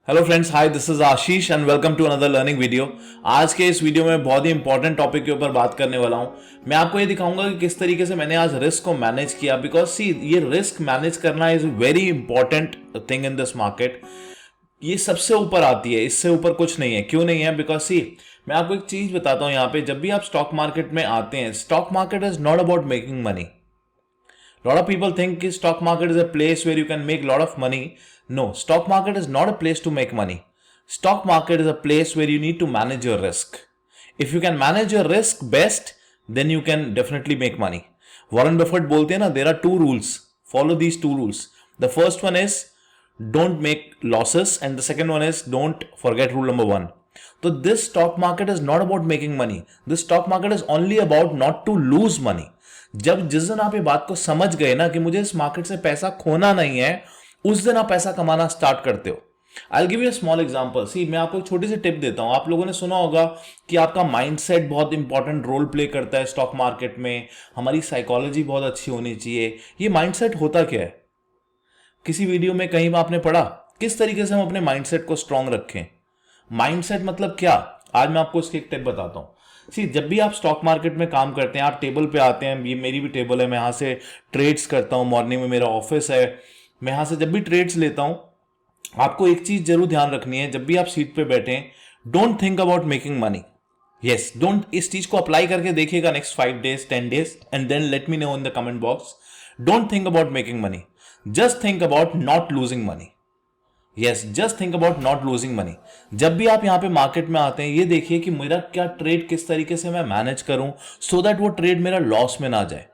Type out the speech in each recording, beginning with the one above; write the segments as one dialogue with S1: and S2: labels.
S1: Hello friends, hi, this is Ashish and welcome to another learning video. आज के इस video में बहुत ही इंपॉर्टेंट टॉपिक के ऊपर बात करने वाला हूं। मैं आपको ये दिखाऊंगा कि किस तरीके से मैंने आज रिस्क को मैनेज किया, बिकॉज सी ये रिस्क मैनेज करना is very important thing in this market. ये सबसे ऊपर आती है, इससे ऊपर कुछ नहीं है। क्यों नहीं है? बिकॉज सी मैं आपको एक चीज बताता हूं। यहाँ पे जब भी आप स्टॉक मार्केट में आते हैं, stock market is not about making money. Lot of people think कि stock market is a place where you can make a lot of money. No, stock market is not a place to make money. Stock market is a place where you need to manage your risk. If you can manage your risk best, then you can definitely make money. Warren Buffett बोलते हैं ना, there are two rules. Follow these two rules. The first one is don't make losses, and the second one is don't forget rule number one. So this stock market is not about making money. This stock market is only about not to lose money. जब जिस दिन आप ये बात को समझ गए ना कि मुझे इस मार्केट से पैसा खोना नहीं है, उस दिन आप पैसा कमाना स्टार्ट करते हो। I give you small example. See मैं आपको एक छोटी सी टिप देता हूं। आप लोगों ने सुना होगा कि आपका माइंडसेट बहुत इंपॉर्टेंट रोल प्ले करता है स्टॉक मार्केट में। हमारी साइकोलॉजी बहुत अच्छी होनी चाहिए। ये माइंडसेट होता क्या है? किसी वीडियो में कहीं आपने पढ़ा किस तरीके से हम अपने माइंडसेट को स्ट्रांग रखें? माइंडसेट मतलब क्या? आज मैं आपको इसकी एक टिप बताता हूं। सी जब भी आप स्टॉक मार्केट में काम करते हैं, आप टेबल पे आते हैं। ये मेरी भी टेबल है, मैं यहाँ से ट्रेड्स करता हूँ। मॉर्निंग में मेरा ऑफिस है, मैं यहाँ से जब भी ट्रेड्स लेता हूँ, आपको एक चीज जरूर ध्यान रखनी है। जब भी आप सीट पे बैठे, don't think about making money. Yes, don't. इस चीज को अप्लाई करके देखिएगा next 5 days 10 days and then let me know in the comment box. Don't think about making money, just think about not losing money. Yes, just think about not losing money. जब भी आप यहां पे market में आते हैं, ये देखिए कि मेरा क्या ट्रेड किस तरीके से मैं मैनेज करूं, सो दैट वो ट्रेड मेरा लॉस में ना जाए।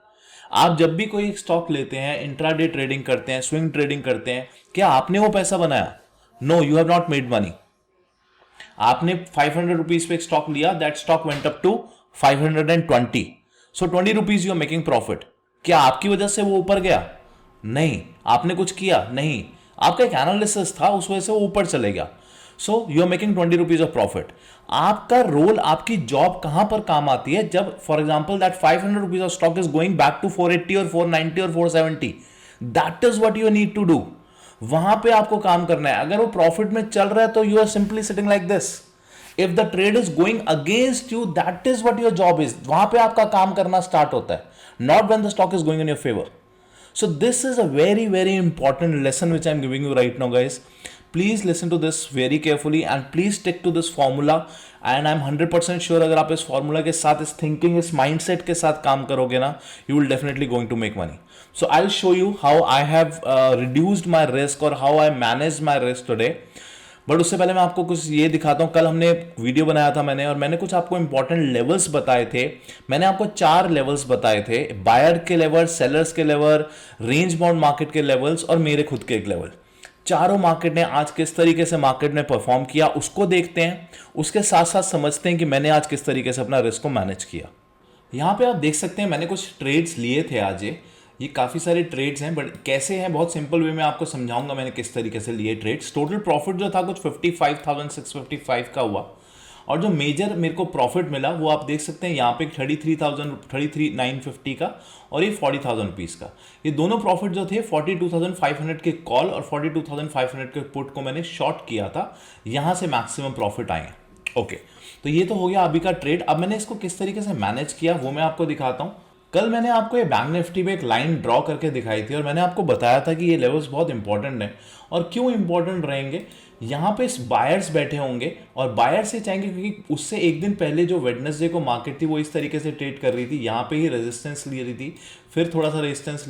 S1: आप जब भी कोई स्टॉक लेते हैं, इंट्राडे ट्रेडिंग करते हैं, स्विंग ट्रेडिंग करते हैं, क्या आपने वो पैसा बनाया? No, you have not made money. आपने 500 रुपीज पे एक स्टॉक लिया, that stock went up to 520, so 20 rupees you are making profit. क्या आपकी वजह से वो ऊपर गया? नहीं। आपने कुछ किया? नहीं। आपका एक एनालिसिस था, उस वजह से वो ऊपर चले गया। So you are making 20 rupees of profit. आपका रोल, आपकी जॉब कहां पर काम आती है? जब for example that 500 rupees of stock is going back to 480 और 490 और 470, that is what you need to do. वहां पे आपको काम करना है। अगर वो प्रॉफिट में चल रहा है तो you are simply sitting like this. If the trade is going against you, that is what your job is. वहां पे आपका काम करना स्टार्ट होता है, not when the stock is going in your favour. So this is a very, very important lesson which I'm giving you right now, guys. Please listen to this very carefully and please stick to this formula. And I'm 100% sure अगर आप इस formula के साथ, इस thinking, इस mindset के साथ काम करोगे ना, you will definitely going to make money. So I'll show you how I have reduced my risk or how I managed my risk today. But उससे पहले मैं आपको कुछ ये दिखाता हूँ। कल हमने वीडियो बनाया था मैंने कुछ आपको इंपॉर्टेंट लेवल्स बताए थे। मैंने आपको 4 लेवल्स बताए थे, बायर के लेवल, सेलर्स के लेवल, रेंज बाउंड मार्केट के लेवल्स और मेरे खुद के एक लेवल। चारों मार्केट ने आज किस तरीके से मार्केट ने परफॉर्म किया उसको देखते हैं, उसके साथ साथ समझते हैं कि मैंने आज किस तरीके से अपना रिस्क को मैनेज किया। यहाँ पे आप देख सकते हैं मैंने कुछ ट्रेड्स लिए थे आज। ये काफ़ी सारे ट्रेड्स हैं, बट कैसे हैं बहुत सिंपल वे में आपको समझाऊंगा मैंने किस तरीके से लिए ट्रेड्स। टोटल प्रॉफिट जो था कुछ 55,655 का हुआ, और जो मेजर मेरे को प्रॉफिट मिला वो आप देख सकते हैं यहाँ पे 33,950 का और ये 40,000 रुपीज़ का। ये दोनों प्रॉफिट जो थे 42,500 के कॉल और 42,500 के पुट को मैंने शॉर्ट किया था। यहाँ से मैक्सिमम प्रॉफिट आए हैं। ओके, तो ये तो हो गया अभी का ट्रेड। अब मैंने इसको किस तरीके से मैनेज किया वो मैं आपको दिखाता हूँ। कल मैंने आपको ये बैंक निफ्टी पे एक लाइन ड्रॉ करके दिखाई थी और मैंने आपको बताया था कि ये लेवल्स बहुत इंपॉर्टेंट हैं। और क्यों इंपॉर्टेंट रहेंगे? यहाँ पे बायर्स बैठे होंगे और बायर्स ये चाहेंगे, क्योंकि उससे एक दिन पहले जो वेडनेसडे को मार्केट थी वो इस तरीके से ट्रेड कर रही थी, यहाँ पे ही रेजिस्टेंस ले रही थी, फिर थोड़ा सा रेजिस्टेंस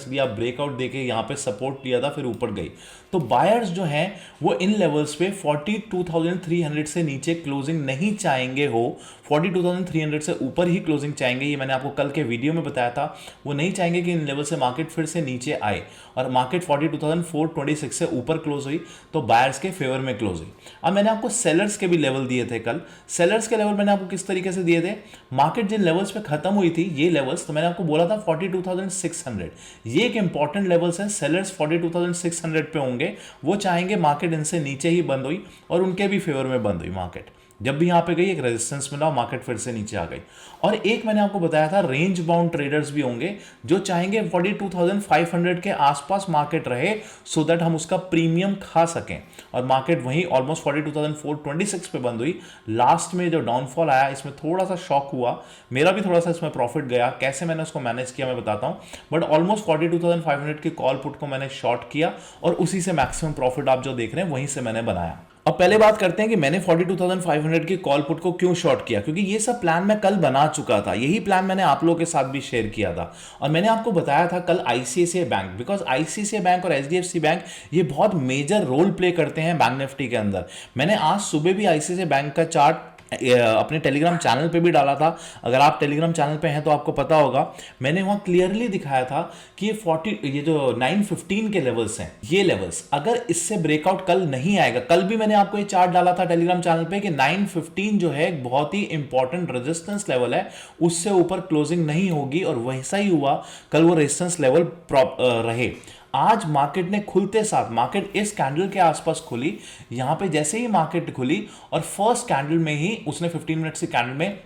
S1: लिया, ब्रेकआउट देके यहाँ पे सपोर्ट लिया था, फिर ऊपर गई। तो बायर्स जो हैं वो इन लेवल्स पे 42,300 से नीचे क्लोजिंग नहीं चाहेंगे हो, 42,300 से ऊपर ही क्लोजिंग चाहेंगे। ये मैंने आपको कल के वीडियो में बताया था। वो नहीं चाहेंगे कि इन लेवल से मार्केट फिर से नीचे आए, और मार्केट 42,426 से ऊपर क्लोज हुई तो बायर्स के फेवर में क्लोज हुई। अब मैंने आपको सेलर्स के भी लेवल दिए थे कल। सेलर्स के लेवल मैंने आपको किस तरीके से दिए थे? मार्केट जिन लेवल्स पे खत्म हुई थी ये लेवल्स, तो मैंने आपको बोला था 42,600, ये एक इंपॉर्टेंट लेवल्स है। सेलर्स 42,600 पे होंगे, वो चाहेंगे मार्केट इनसे नीचे ही बंद हुई और उनके भी फेवर में बंद हुई मार्केट। जब भी यहाँ पे गई एक रेजिस्टेंस मिला, मार्केट फिर से नीचे आ गई। और एक मैंने आपको बताया था रेंज बाउंड ट्रेडर्स भी होंगे जो चाहेंगे 42,500 के आसपास मार्केट रहे, सो दैट हम उसका प्रीमियम खा सकें। और मार्केट वहीं ऑलमोस्ट 42,426 पे बंद हुई। लास्ट में जो डाउनफॉल आया इसमें थोड़ा सा शॉक हुआ, मेरा भी थोड़ा सा इसमें प्रॉफिट गया। कैसे मैंने उसको मैनेज किया मैं बताता हूं, बट ऑलमोस्ट 42,500 की कॉल पुट को मैंने शॉर्ट किया और उसी से मैक्सिमम प्रॉफिट आप जो देख रहे हैं वहीं से मैंने बनाया। अब पहले बात करते हैं कि मैंने 42,500 की कॉल पुट को क्यों शॉर्ट किया, क्योंकि ये सब प्लान मैं कल बना चुका था। यही प्लान मैंने आप लोगों के साथ भी शेयर किया था और मैंने आपको बताया था कल ICICI bank, because ICICI bank और एचडीएफसी बैंक ये बहुत मेजर रोल प्ले करते हैं बैंक निफ्टी के अंदर। मैंने आज सुबह भी आईसीआईसीआई बैंक का चार्ट अपने टेलीग्राम चैनल पे भी डाला था। अगर आप टेलीग्राम चैनल पे हैं तो आपको पता होगा, मैंने वहां क्लियरली दिखाया था कि ये जो 915 के लेवल्स हैं, ये लेवल्स अगर इससे ब्रेकआउट कल नहीं आएगा, कल भी मैंने आपको ये चार्ट डाला था टेलीग्राम चैनल पे कि 915 जो है बहुत ही इंपॉर्टेंट रेजिस्टेंस लेवल है, उससे ऊपर क्लोजिंग नहीं होगी। और वैसा ही हुआ, कल वो रेजिस्टेंस लेवल रहे। आज मार्केट ने खुलते साथ, मार्केट इस कैंडल के आसपास खुली, यहां पे जैसे ही मार्केट खुली और फर्स्ट कैंडल में ही उसने 15 मिनट से कैंडल में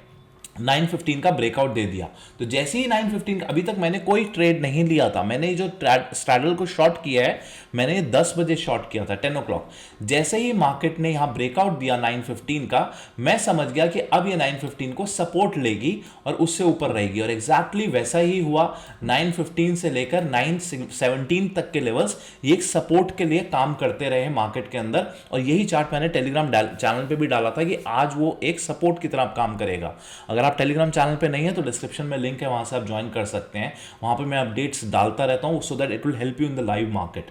S1: 915 का ब्रेकआउट दे दिया। तो जैसे ही 915, अभी तक मैंने कोई ट्रेड नहीं लिया था, मैंने जो स्ट्रैडल को शॉर्ट किया है मैंने 10 बजे शॉर्ट किया था, 10 o'clock। जैसे ही मार्केट ने यहां ब्रेकआउट दिया 915 का, मैं समझ गया कि अब ये 915 को सपोर्ट लेगी और उससे ऊपर रहेगी, और एग्जैक्टली वैसा ही हुआ। 915 से लेकर 917 तक के लेवल्स ये एक सपोर्ट के लिए काम करते रहे मार्केट के अंदर, और यही चार्ट मैंने टेलीग्राम चैनल पे भी डाला था कि आज वो एक सपोर्ट की तरह काम करेगा। अगर आप टेलीग्राम चैनल पे नहीं है तो डिस्क्रिप्शन में लिंक है, वहां से आप ज्वाइन कर सकते हैं। वहां पे मैं अपडेट्स डालता रहता हूं so that it will help you in the live market.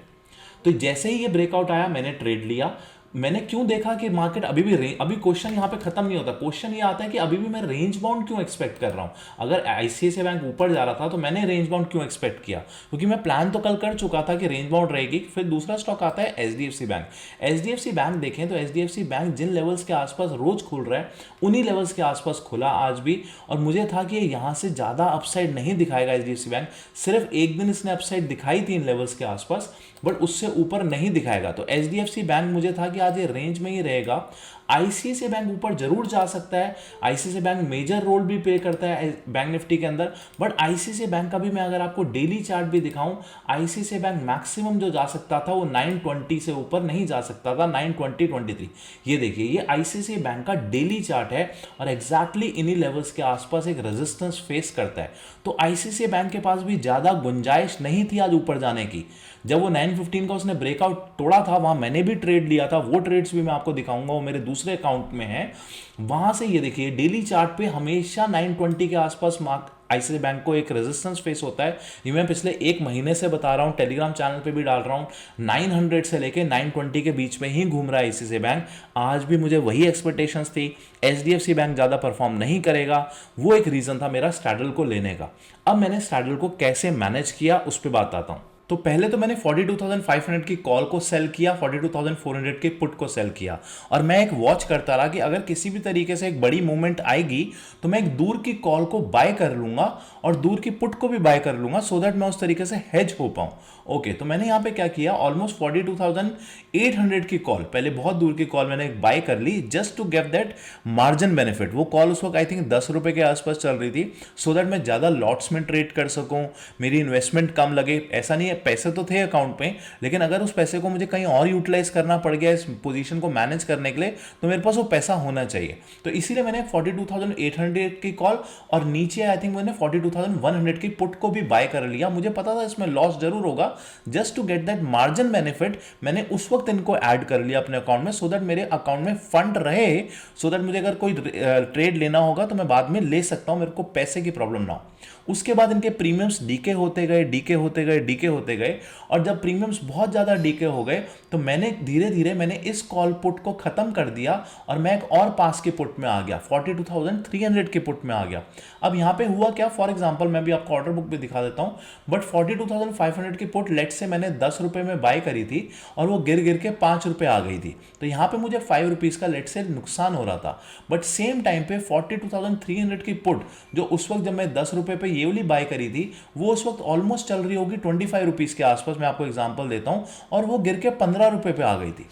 S1: तो जैसे ही ये ब्रेकआउट आया मैंने ट्रेड लिया। मैंने क्यों देखा कि मार्केट अभी क्वेश्चन यहां पे खत्म नहीं होता। क्वेश्चन ये आता है कि अभी भी मैं रेंज बाउंड क्यों एक्सपेक्ट कर रहा हूं। अगर आईसीआईसीआई बैंक ऊपर जा रहा था तो मैंने रेंज बाउंड क्यों एक्सपेक्ट किया, क्योंकि मैं प्लान तो कल कर चुका था कि रेंज बाउंड रहेगी। फिर दूसरा स्टॉक आता है एचडीएफसी बैंक। एचडीएफसी बैंक देखें तो एचडीएफसी बैंक जिन लेवल्स के आसपास रोज खुल रहा है उन्हीं लेवल्स के आसपास खुला आज भी, और मुझे था कि यहां से ज्यादा अपसाइड नहीं दिखाएगा एचडीएफसी बैंक। सिर्फ एक दिन इसने अपसाइड दिखाई थी इन लेवल्स के आसपास, बट उससे ऊपर नहीं दिखाएगा। तो एचडीएफसी बैंक मुझे था कि आज ये रेंज में ही रहेगा। आईसीआईसीआई बैंक ऊपर जरूर जा सकता है, आईसीआईसीआई बैंक मेजर रोल भी प्ले करता है बैंक निफ्टी के अंदर, बट आईसीआईसीआई बैंक का भी मैं अगर आपको डेली चार्ट भी दिखाऊं, आईसीआईसीआई बैंक मैक्सिमम जो जा सकता था वो 920 से ऊपर नहीं जा सकता था, 920-23। ये देखिए, ये आईसीआईसीआई बैंक का डेली चार्ट है और एग्जैक्टली इन्हीं लेवल्स के आसपास एक रेजिस्टेंस फेस करता है। तो आईसीआईसीआई बैंक के पास भी ज्यादा गुंजाइश नहीं थी आज ऊपर जाने की। जब वो 915 का उसने ब्रेकआउट तोड़ा था, वहां मैंने भी ट्रेड लिया था, वो ट्रेड्स भी मैं आपको दिखाऊंगा, वो मेरे दूसरे अकाउंट में है। वहां से ये देखिए डेली चार्ट पे हमेशा 920 के आसपास आईसीआईसीआई बैंक को एक रेजिस्टेंस फेस होता है। ये मैं पिछले एक महीने से बता रहा हूं, टेलीग्राम चैनल पे भी डाल रहा हूं। 900 से लेके 920 के बीच में ही घूम रहा है आईसीआईसीआई बैंक। आज भी मुझे वही एक्सपेक्टेशंस थी, एचडीएफसी बैंक ज्यादा परफॉर्म नहीं करेगा, वो एक रीजन था मेरा स्ट्रैडल को लेने का। अब मैंने स्ट्रैडल को कैसे मैनेज किया उस पर बात आता हूं। तो पहले तो मैंने 42,500 की कॉल को सेल किया, 42,400 के पुट को सेल किया, और मैं एक वॉच करता रहा कि अगर किसी भी तरीके से एक बड़ी मूवमेंट आएगी तो मैं एक दूर की कॉल को बाय कर लूंगा और दूर की पुट को भी बाय कर लूंगा, सो दैट मैं उस तरीके से हेज हो पाऊं। ओके, तो मैंने यहां पे क्या किया, ऑलमोस्ट 42,800 की कॉल, पहले बहुत दूर की कॉल मैंने एक बाय कर ली just to get that margin benefit. वो कॉल उस वक्त आई थिंक 10 रुपए के आसपास चल रही थी, सो दैट मैं ज्यादा लॉट्स में ट्रेड कर सकूं, मेरी इन्वेस्टमेंट कम लगे। ऐसा नहीं है, पैसे तो थे अकाउंट पे, लेकिन अगर उस पैसे को मुझे कहीं और यूटिलाइज करना पड़ गया इस पोजीशन को मैनेज करने के लिए, तो मेरे पास वो पैसा होना चाहिए। तो इसीलिए मैंने 42,800 की कॉल और नीचे आई थिंक मैंने 42,100 की पुट को भी बाय कर लिया। मुझे पता था इसमें लॉस जरूर होगा, just to get that margin benefit मैंने उस वक्त इनको ऐड कर लिया अपने अकाउंट में, सो दैट मेरे अकाउंट में फंड रहे, सो दैट मुझे अगर कोई ट्रेड लेना होगा तो मैं बाद में ले सकता हूं, मेरे को पैसे की प्रॉब्लम ना हो। उसके बाद इनके प्रीमियम्स डीके होते गए, डीके होते गए, डीके होते गए, और जब प्रीमियम्स बहुत ज्यादा डीके हो गए तो मैंने धीरे धीरे मैंने इस कॉल पुट को खत्म कर दिया और मैं एक और पास की पुट में आ गया, 42,300 की पुट में आ गया। अब यहां पे हुआ क्या, फॉर एग्जांपल मैं भी आपको ऑर्डर बुक भी दिखा देता हूं, बट 42,500 की पुट लेट से मैंने 10 रुपए में बाय करी थी और वो गिर गिर के 5 रुपए आ गई थी, तो यहां पे मुझे 5 रुपीज का लेट से नुकसान हो रहा था। बट सेम टाइम पे 42,300 की पुट जो उस वक्त जब मैं 10 रुपए पे ये वाली बाय करी थी, वो उस वक्त ऑलमोस्ट चल रही होगी 25 रुपीज के आसपास, मैं आपको एग्जांपल देता हूं, और वो गिर के 15 रुपए पे आ गई थी।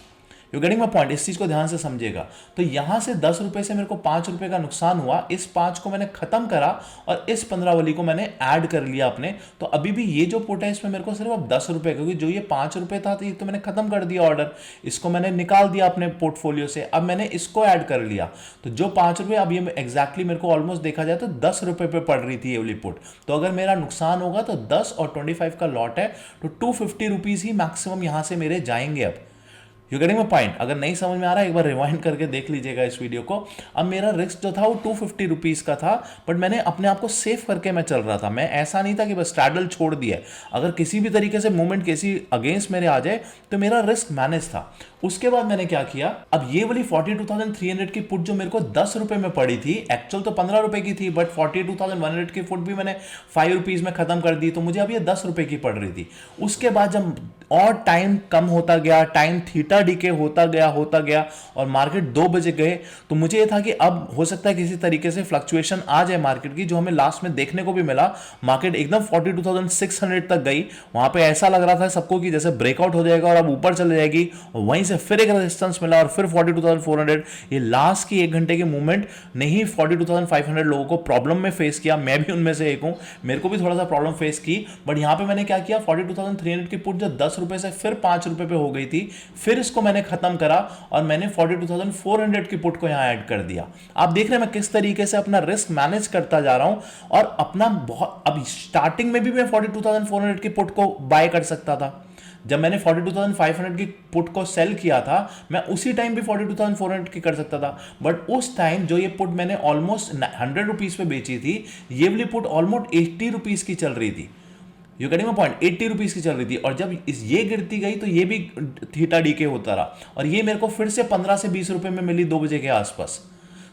S1: You getting my point? इस चीज को ध्यान से समझिएगा। तो यहां से 10 रुपए से मेरे को 5 रुपए का नुकसान हुआ, इस 5 को मैंने खत्म करा और इस 15 वाली को मैंने ऐड कर लिया अपने। तो अभी भी ये जो पुट है इसमें मेरे को सिर्फ अब 10 रुपए, क्योंकि जो ये 5 रुपए था तो ये तो मैंने खत्म कर दिया ऑर्डर, इसको मैंने निकाल दिया अपने पोर्टफोलियो से, अब मैंने इसको ऐड कर लिया। तो जो 5 रुपए, अब ये एग्जैक्टली मेरे को ऑलमोस्ट देखा जाए तो 10 रुपए पे पड़ रही थी ये वाली पुट। तो अगर मेरा नुकसान होगा तो 10 और 25 का लॉट है, तो 250 रुपीज ही मैक्सिमम यहां से मेरे जाएंगे। अब यू गेटिंग माय पॉइंट? अगर नहीं समझ में आ रहा है एक बार रिवाइंड करके देख लीजिएगा इस वीडियो को। अब मेरा रिस्क जो था वो 250 रुपीज का था, बट मैंने अपने आप को सेफ करके मैं चल रहा था। मैं ऐसा नहीं था कि बस स्ट्रैडल छोड़ दिया, अगर किसी भी तरीके से मूवमेंट किसी अगेंस्ट मेरे आ जाए तो मेरा रिस्क मैनेज था। उसके बाद मैंने क्या किया, अब ये वाली 42,300 की पुट जो मेरे को 10 रुपए में पड़ी थी, एक्चुअल तो 15 रुपए की थी, बट 42,100 की पुट भी मैंने 5 रुपीज में खत्म कर दी, तो मुझे अब ये 10 रुपए की पड़ रही थी। उसके बाद जब और टाइम कम होता गया, टाइम थीटा डीके होता गया और मार्केट 2 बजे गए, तो मुझे ये था कि अब हो सकता है किसी तरीके से फ्लक्चुएशन आ जाए मार्केट की, जो हमें लास्ट में देखने को भी मिला। मार्केट एकदम 42,600 तक गई, वहां पे ऐसा लग रहा था सबको कि जैसे ब्रेकआउट हो जाएगा और अब ऊपर चले जाएगी, और वहीं से फिर एक रेजिस्टेंस मिला और फिर 42,400। ये लास्ट की 1 घंटे की मूवमेंट ने ही 42,500 लोगों को प्रॉब्लम में फेस किया। मैं भी उनमें से एक हूं, मेरे को भी थोड़ा सा प्रॉब्लम फेस की, बट यहां पे मैंने क्या किया, 42,300 की पुट जो 10 रुपए से फिर 5 रुपए पे हो गई थी, फिर इसको मैंने खत्म करा और मैंने 42,400 की पुट को यहां ऐड कर दिया। आप देख रहे हैं मैं किस तरीके से अपना रिस्क मैनेज करता जा रहा हूं, और अपना बहुत, अब स्टार्टिंग में भी मैं 42,400 की पुट को बाय कर सकता था। जब मैंने 42,500 की पुट को सेल किया था, मैं उसी टाइम भी 42,400 की कर सकता था, बट उस टाइम जो ये पुट मैंने ऑलमोस्ट 100 रुपीज पे बेची थी, ये वाली पुट ऑलमोस्ट 80 रुपीज की चल रही थी। You getting my point? 80 rupees की चल रही थी, और जब ये गिरती गई तो ये भी थीटा डीके होता रहा, और ये मेरे को फिर से 15 से 20 रुपए में मिली 2 बजे के आसपास।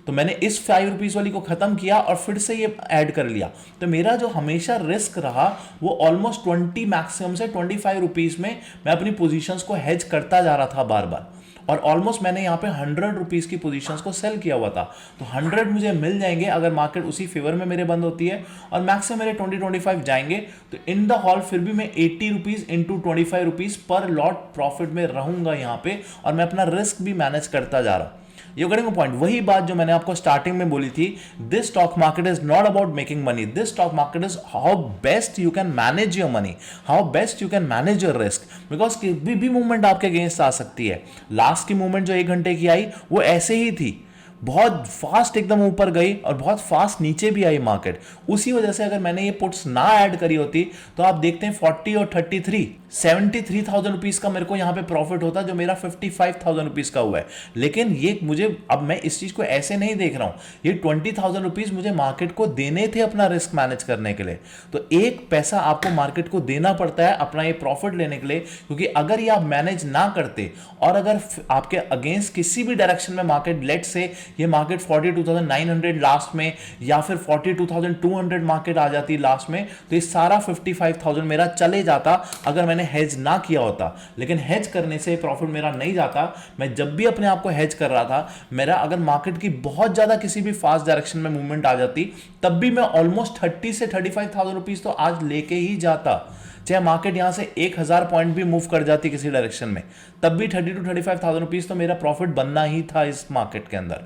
S1: तो मैंने इस 5 रुपीज वाली को खत्म किया और फिर से ये ऐड कर लिया। तो मेरा जो हमेशा रिस्क रहा वो ऑलमोस्ट 20 मैक्सिमम से 25 रुपीज में मैं अपनी पोजीशंस को हेज करता जा रहा था बार बार, और ऑलमोस्ट मैंने यहाँ पे 100 रुपीज की पोजीशंस को सेल किया हुआ था। तो 100 मुझे मिल जाएंगे अगर मार्केट उसी फेवर में मेरे बंद होती है, और मैक्स से मेरे 20-25 जाएंगे, तो इन द हॉल फिर भी मैं 80 rupees into 25 rupees per lot profit में रहूंगा यहाँ पे, और मैं अपना रिस्क भी मैनेज करता जा रहा हूँ। You getting my point? वही बात जो मैंने आपको स्टार्टिंग में बोली थी, this stock market is not about making money, this stock market is how best you can manage your money, how best you can manage your risk, because कभी भी मूवमेंट आपके अगेंस्ट आ सकती है। लास्ट की movement जो 1 घंटे की आई वो ऐसे ही थी, बहुत फास्ट एकदम ऊपर गई और बहुत फास्ट नीचे भी आई मार्केट। उसी वजह से अगर मैंने ये पुट्स ना ऐड करी होती तो आप देखते हैं 40 और 33 73,000 रुपीज का मेरे को यहां पे प्रॉफिट होता, जो मेरा 55,000 रुपीज का हुआ है। लेकिन ये मुझे, अब मैं इस चीज को ऐसे नहीं देख रहा हूं, ये 20,000 रुपीज मुझे मार्केट को देने थे अपना रिस्क मैनेज करने के लिए। तो एक पैसा आपको मार्केट को देना पड़ता है अपना ये प्रॉफिट लेने के लिए, क्योंकि अगर ये आप मैनेज ना करते और अगर आपके अगेंस्ट किसी भी डायरेक्शन में मार्केट, लेट से ये मार्केट 42,900 लास्ट में या फिर 42,200 मार्केट आ जाती लास्ट में, तो ये सारा 55,000 मेरा चले जाता अगर मैंने हेज ना किया होता। लेकिन हेज करने से प्रॉफिट मेरा नहीं जाता। मैं जब भी अपने आप को हेज कर रहा था, मेरा अगर मार्केट की बहुत ज्यादा किसी भी फास्ट डायरेक्शन में मूवमेंट आ जाती, तब भी मैं ऑलमोस्ट 30 से 35,000 रुपीज तो आज लेके ही जाता। चाहे मार्केट यहां से 1,000 पॉइंट भी मूव कर जाती किसी डायरेक्शन में, तब भी 30 to 35,000 रुपीज तो मेरा प्रॉफिट बनना ही था इस मार्केट के अंदर।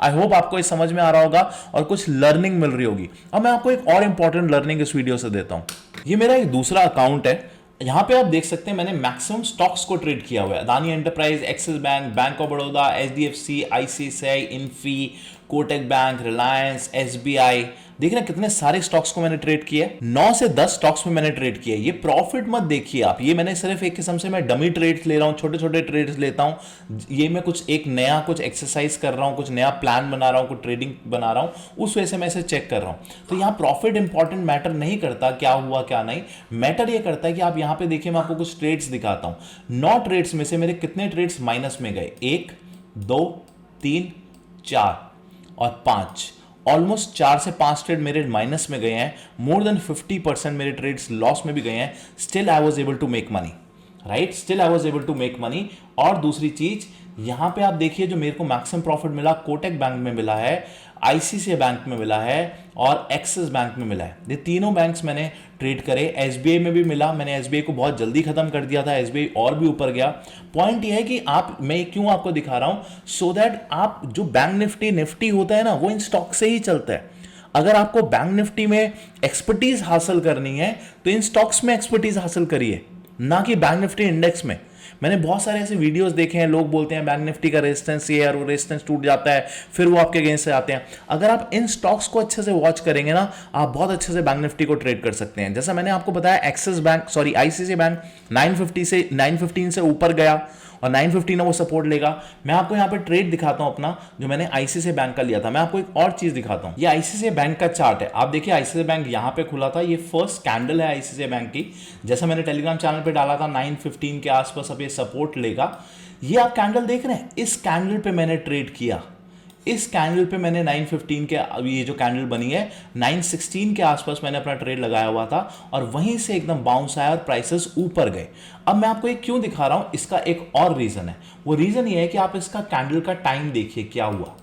S1: आई होप आपको इस समझ में आ रहा होगा और कुछ लर्निंग मिल रही होगी। अब मैं आपको एक और इंपॉर्टेंट लर्निंग इस वीडियो से देता हूं। ये मेरा एक दूसरा अकाउंट है, यहां पे आप देख सकते हैं मैंने मैक्सिमम स्टॉक्स को ट्रेड किया हुआ है। Adani enterprise, axis bank, bank of Baroda, HDFC, ICICI, Infy, Kotak bank, Reliance, SBI. देख रहे हैं कितने सारे स्टॉक्स को मैंने ट्रेड किया है। 9 से 10 स्टॉक्स में मैंने ट्रेड किया है। ये प्रॉफिट मत देखिए आप, ये मैंने सिर्फ एक किस्म से मैं डमी ट्रेड्स ले रहा हूं, छोटे छोटे ट्रेड्स लेता हूं। ये मैं कुछ एक नया कुछ एक्सरसाइज कर रहा हूं, कुछ नया प्लान बना रहा हूं, कुछ ट्रेडिंग बना रहा हूं, उस वजह से मैं इसे चेक कर रहा हूं। तो यहाँ प्रॉफिट इंपॉर्टेंट मैटर नहीं करता क्या हुआ क्या नहीं, मैटर ये करता है कि आप यहाँ पे देखिए, मैं आपको कुछ ट्रेड्स दिखाता हूं। 9 ट्रेड्स में से मेरे कितने ट्रेड्स माइनस में गए, 1 2 3 4 और 5। ऑलमोस्ट 4 से 5 ट्रेड मेरे माइनस में गए हैं। मोर देन 50% मेरे ट्रेड्स लॉस में भी गए हैं। Still I was able to make money, right, still I was able to make money. और दूसरी चीज यहां पे आप देखिए जो मेरे को मैक्सिमम प्रॉफिट मिला कोटक बैंक में मिला है, आईसीआईसीआई बैंक में मिला है और एक्सिस बैंक में मिला है। ये तीनों बैंक्स मैंने ट्रेड करे। एसबीआई में भी मिला, मैंने एसबीआई को बहुत जल्दी खत्म कर दिया था, एसबीआई और भी ऊपर गया। पॉइंट ये है कि मैं क्यों आपको दिखा रहा हूं, सो दैट आप जो बैंक निफ्टी होता है ना, वो इन स्टॉक से ही चलता है। अगर आपको बैंक निफ्टी में एक्सपर्टीज हासिल करनी है तो इन स्टॉक्स में एक्सपर्टीज हासिल करिए, ना कि बैंक निफ्टी इंडेक्स में। मैंने बहुत सारे ऐसे वीडियोस देखे हैं, लोग बोलते हैं बैंक निफ्टी का रेजिस्टेंस ये है और वो रेजिस्टेंस टूट जाता है, फिर वो आपके अगेंस्ट से आते हैं। अगर आप इन स्टॉक्स को अच्छे से वॉच करेंगे ना, आप बहुत अच्छे से बैंक निफ्टी को ट्रेड कर सकते हैं। जैसा मैंने आपको बताया, एक्सिस बैंक आईसीआईसीआई बैंक 915 से ऊपर गया और 915 वो सपोर्ट लेगा। मैं आपको यहाँ पे ट्रेड दिखाता हूँ अपना, जो मैंने आईसीआईसीआई बैंक का लिया था। मैं आपको एक और चीज दिखाता हूँ, ये आईसीआईसीआई बैंक का चार्ट है। आप देखिए आईसीआईसीआई बैंक यहाँ पे खुला था, ये फर्स्ट कैंडल है आईसीआईसीआई बैंक की। जैसा मैंने टेलीग्राम चैनल पे डाला था 915 के आसपास अब ये सपोर्ट लेगा। ये आप कैंडल देख रहे हैं, इस कैंडल पे मैंने ट्रेड किया। इस कैंडल पे मैंने 915 के, ये जो कैंडल बनी है 916 के आसपास मैंने अपना ट्रेड लगाया हुआ था और वहीं से एकदम बाउंस आया और प्राइसेस ऊपर गए। अब मैं आपको ये क्यों दिखा रहा हूं, इसका एक और रीजन है। वो रीजन ये है कि आप इसका कैंडल का टाइम देखिए क्या हुआ।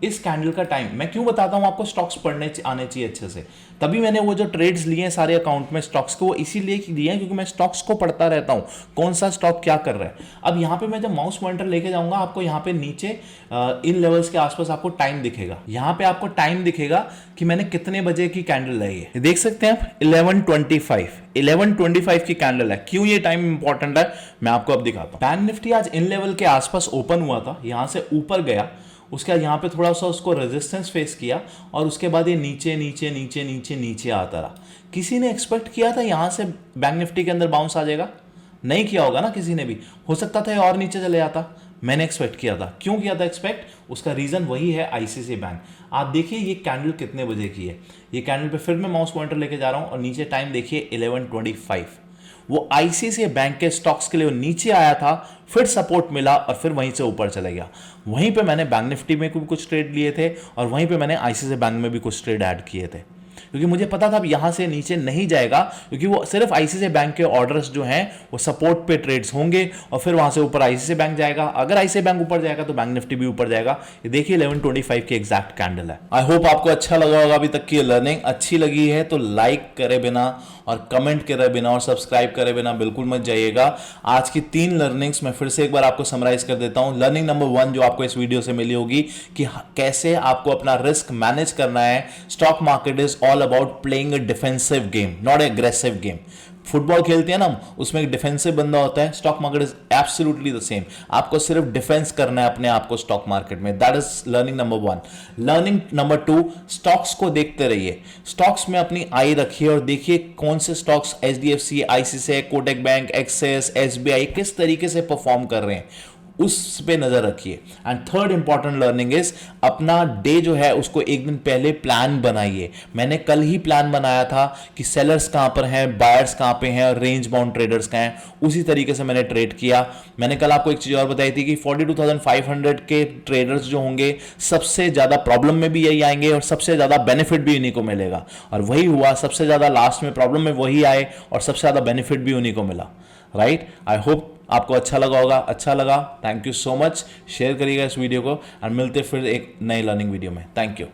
S1: इस कैंडल का टाइम मैं क्यों बताता हूं आपको, स्टॉक्स पढ़ने आने चाहिए अच्छे से। तभी मैंने वो जो ट्रेड्स लिए हैं सारे अकाउंट में स्टॉक्स को, वो इसीलिए लिए हैं क्योंकि मैं स्टॉक्स को पढ़ता रहता हूं, कौन सा स्टॉक क्या कर रहा है। अब यहां पे मैं जब माउस पॉइंटर लेके जाऊंगा, आपको यहां पे नीचे इन लेवल्स के आसपास आपको टाइम दिखेगा। यहां पे आपको टाइम दिखेगा कि मैंने कितने बजे की कैंडल लाई है। देख सकते हैं आप 11:25 की कैंडल है। क्यों ये टाइम इंपॉर्टेंट है मैं आपको अब दिखाता हूं। बैंक निफ्टी आज इन लेवल के आसपास ओपन हुआ था, यहां से ऊपर गया, उसके बाद यहाँ पे थोड़ा सा उसको रेजिस्टेंस फेस किया और उसके बाद ये नीचे नीचे नीचे नीचे नीचे आता रहा। किसी ने एक्सपेक्ट किया था यहाँ से बैंक निफ्टी के अंदर बाउंस आ जाएगा? नहीं किया होगा ना किसी ने भी। हो सकता था और नीचे चले जाता, मैंने एक्सपेक्ट किया था। क्यों किया था एक्सपेक्ट? उसका रीजन वही है आईसीआईसीआई बैंक। आप देखिए ये कैंडल कितने बजे की है। ये कैंडल पे फिर मैं माउस पॉइंटर लेके जा रहा हूँ और नीचे टाइम देखिए 11:25। वो आईसीआईसीआई बैंक के स्टॉक्स के लिए नीचे आया था, फिर सपोर्ट मिला और फिर वहीं से ऊपर चला गया। वहीं पे मैंने बैंक निफ्टी में भी कुछ ट्रेड लिए थे और वहीं पे मैंने आईसीआईसीआई बैंक में भी कुछ ट्रेड ऐड किए थे, क्योंकि मुझे पता था अब यहां से नीचे नहीं जाएगा, क्योंकि वो सिर्फ आईसीआईसीआई बैंक के ऑर्डर्स जो हैं वो सपोर्ट पे ट्रेड्स होंगे और फिर वहां से ऊपर आईसीआईसीआई बैंक जाएगा। अगर आईसीआईसीआई बैंक ऊपर जाएगा तो बैंक निफ्टी भी ऊपर जाएगा। ये देखिए 11:25 की एग्जैक्ट कैंडल है। आई होप आपको अच्छा लगा होगा। अभी तक की लर्निंग अच्छी लगी है तो लाइक करे बिना और कमेंट करे बिना और सब्सक्राइब करे बिना बिल्कुल मत जाइएगा। आज की 3 लर्निंग्स मैं फिर से एक बार आपको समराइज कर देता हूं। लर्निंग नंबर 1 जो आपको इस वीडियो से मिली होगी कि कैसे आपको अपना रिस्क मैनेज करना है। Stock market is all about playing a defensive game, not aggressive game. Football खेलते हैं ना हम, उसमें एक डिफेंसिव बंदा होता है। Stock market is absolutely the same. आपको सिर्फ डिफेंस करना है अपने आप को स्टॉक मार्केट में। That is learning number 1। Learning number 2, stocks को देखते रहिए। स्टॉक्स में अपनी आई रखिए और देखिए कौन से stocks HDFC, ICICI, Kotak bank, axis, SBI किस तरीके से परफॉर्म कर रहे हैं, उस पे नजर रखिए। And third important learning is अपना डे जो है उसको एक दिन पहले प्लान बनाइए। मैंने कल ही प्लान बनाया था कि सेलर्स कहां पर हैं, बायर्स कहां पे हैं और रेंज बाउंड ट्रेडर्स कहां हैं। उसी तरीके से मैंने ट्रेड किया। मैंने कल आपको एक चीज और बताई थी कि 42,500 के ट्रेडर्स जो होंगे सबसे ज्यादा प्रॉब्लम में भी यही आएंगे और सबसे ज्यादा बेनिफिट भी उन्हीं को मिलेगा। और वही हुआ, सबसे ज्यादा लास्ट में प्रॉब्लम में वही आए और सबसे ज्यादा बेनिफिट भी उन्हीं को मिला। राइट? आई होप आपको अच्छा लगा होगा। अच्छा लगा, thank you so much. Share करिएगा इस वीडियो को और मिलते फिर एक नए लर्निंग वीडियो में। Thank you.